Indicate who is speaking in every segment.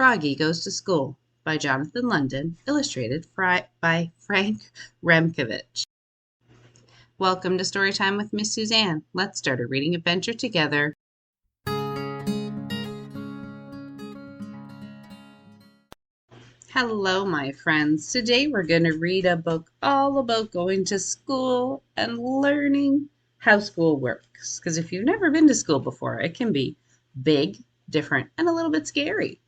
Speaker 1: Froggy Goes to School by Jonathan London, illustrated by Frank Remkiewicz. Welcome to Storytime with Miss Suzanne. Let's start a reading adventure together. Hello, my friends. Today we're going to read a book all about going to school and learning how school works. Because if you've never been to school before, it can be big, different, and a little bit scary.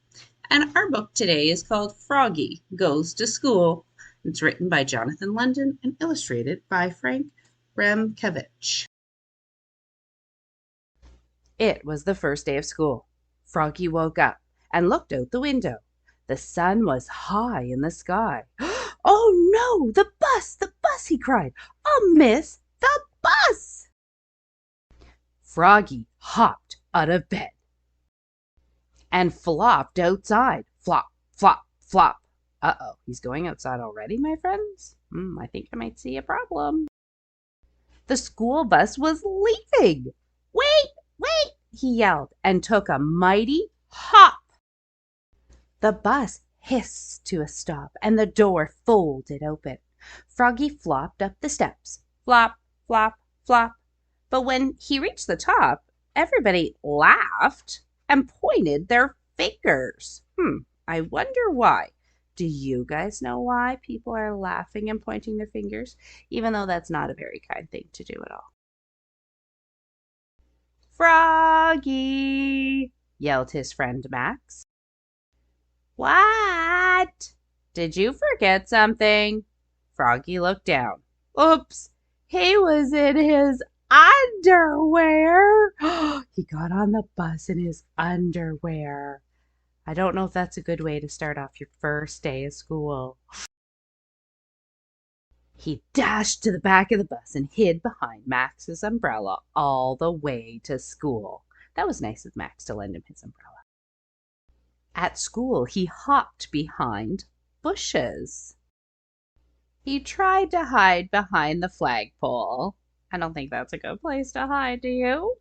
Speaker 1: And our book today is called Froggy Goes to School. It's written by Jonathan London and illustrated by Frank Remkiewicz.
Speaker 2: It was the first day of school. Froggy woke up and looked out the window. The sun was high in the sky. "Oh no, the bus, he cried. "I'll miss the bus." Froggy hopped out of bed and flopped outside. Flop, flop, flop. Uh-oh, he's going outside already, my friends? I think I might see a problem. The school bus was leaving. Wait, he yelled and took a mighty hop. The bus hissed to a stop and the door folded open. Froggy flopped up the steps. Flop, flop, flop. But when he reached the top, everybody laughed and pointed their fingers. I wonder why. Do you guys know why people are laughing and pointing their fingers? Even though that's not a very kind thing to do at all. "Froggy!" yelled his friend Max. "What? Did you forget something?" Froggy looked down. Oops! He was in his underwear. He got on the bus in his underwear. I don't know if that's a good way to start off your first day of school. He dashed to the back of the bus and hid behind Max's umbrella all the way to school. That was nice of Max to lend him his umbrella. At school, he hopped behind bushes. He tried to hide behind the flagpole. I don't think that's a good place to hide, do you?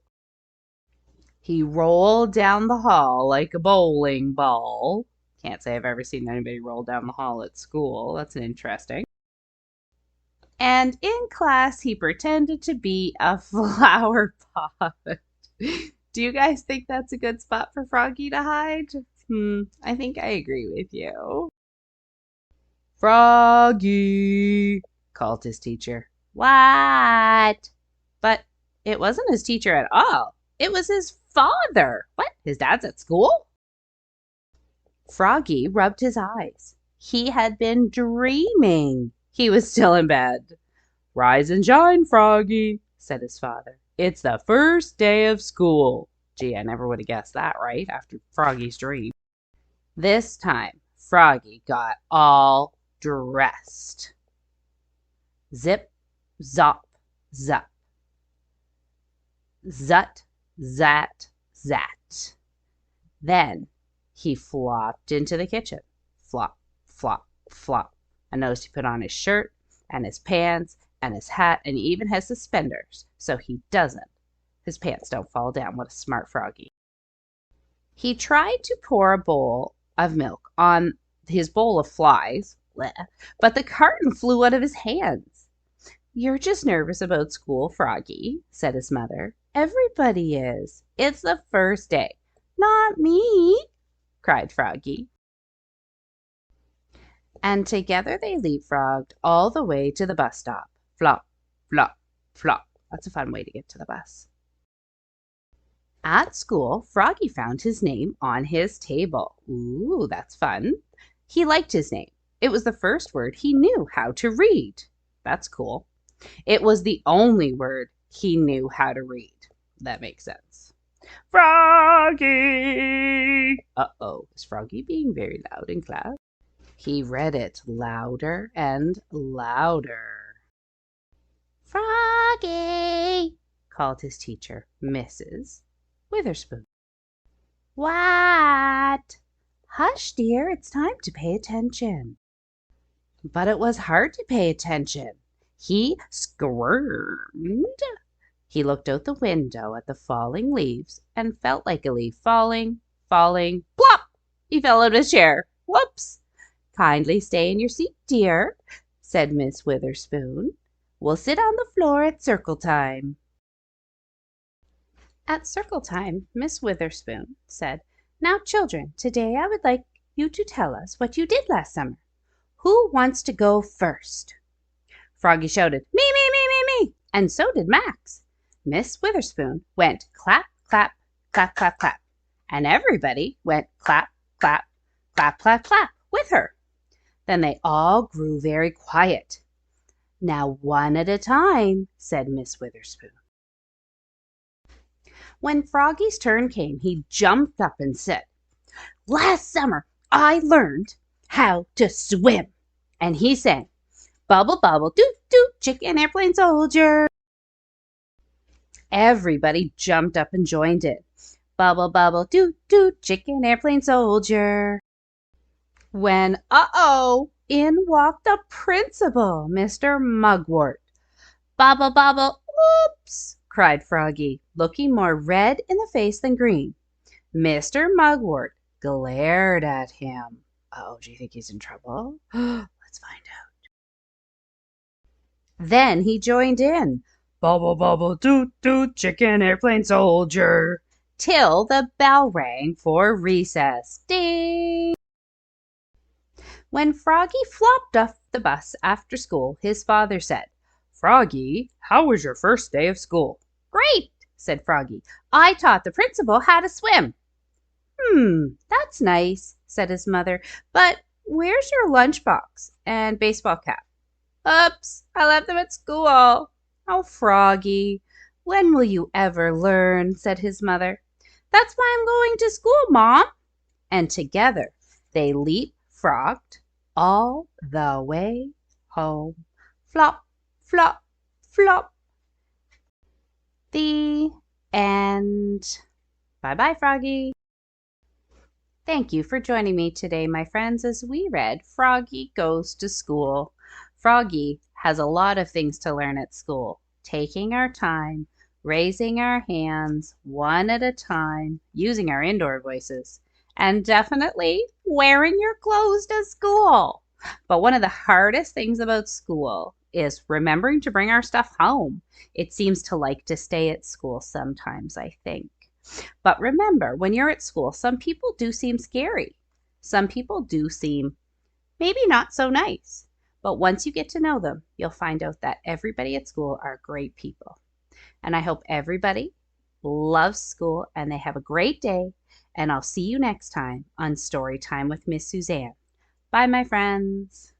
Speaker 2: He rolled down the hall like a bowling ball. Can't say I've ever seen anybody roll down the hall at school. That's interesting. And in class, he pretended to be a flower pot. Do you guys think that's a good spot for Froggy to hide? I think I agree with you. "Froggy!" called his teacher. "What?" But it wasn't his teacher at all. It was his father. What? His dad's at school? Froggy rubbed his eyes. He had been dreaming. He was still in bed. "Rise and shine, Froggy," said his father. "It's the first day of school." Gee, I never would have guessed that, right? After Froggy's dream. This time, Froggy got all dressed. Zip, zop, zap. Zut, zat, zat. Then he flopped into the kitchen. Flop, flop, flop. I noticed he put on his shirt and his pants and his hat and he even has suspenders so his pants don't fall down. What a smart Froggy. He tried to pour a bowl of milk on his bowl of flies, but the carton flew out of his hands. "You're just nervous about school, Froggy," said his mother. "Everybody is. It's the first day." "Not me," cried Froggy. And together they leapfrogged all the way to the bus stop. Flop, flop, flop. That's a fun way to get to the bus. At school, Froggy found his name on his table. Ooh, that's fun. He liked his name. It was the first word he knew how to read. That's cool. It was the only word he knew how to read. That makes sense. "Froggy!" Uh-oh, is Froggy being very loud in class? He read it louder and louder. "Froggy!" called his teacher, Mrs. Witherspoon. "What?" "Hush, dear, it's time to pay attention." But it was hard to pay attention. He squirmed. He looked out the window at the falling leaves and felt like a leaf falling, plop, He fell out of his chair. Whoops! Kindly stay in your seat, dear, said Miss Witherspoon. We'll sit on the floor at circle time. At circle time, Miss Witherspoon said, Now, children, today I would like you to tell us what you did last summer. Who wants to go first? Froggy shouted, Me, me, me, me, me, and so did Max. Miss Witherspoon went clap, clap, clap, clap, clap, and everybody went clap, clap, clap, clap, clap with her. Then they all grew very quiet. Now, one at a time, said Miss Witherspoon. When Froggy's turn came, he jumped up and said, Last summer I learned how to swim. And he sang, Bubble, bubble, doot, doot, chicken airplane soldier. Everybody jumped up and joined it. Bubble, bubble, doot, doot, chicken airplane soldier. When, in walked the principal, Mr. Mugwort. Bubble, bubble, oops, cried Froggy, looking more red in the face than green. Mr. Mugwort glared at him. Oh, do you think he's in trouble? Let's find out. Then he joined in. Bubble, bubble, doot, doot, chicken airplane soldier. Till the bell rang for recess. Ding! When Froggy flopped off the bus after school, his father said, Froggy, how was your first day of school? Great, said Froggy. I taught the principal how to swim. That's nice, said his mother. But where's your lunchbox and baseball cap? Oops, I left them at school. Oh, Froggy, when will you ever learn? Said his mother. That's why I'm going to school, Mom. And together they leapfrogged all the way home. Flop, flop, flop. The end. Bye-bye, Froggy. Thank you for joining me today, my friends, as we read Froggy Goes to School. Froggy has a lot of things to learn at school. Taking our time, raising our hands one at a time, using our indoor voices, and definitely wearing your clothes to school. But one of the hardest things about school is remembering to bring our stuff home. It seems to like to stay at school sometimes, I think. But remember, when you're at school, some people do seem scary. Some people do seem maybe not so nice. But once you get to know them, you'll find out that everybody at school are great people. And I hope everybody loves school and they have a great day. And I'll see you next time on Storytime with Miss Suzanne. Bye, my friends.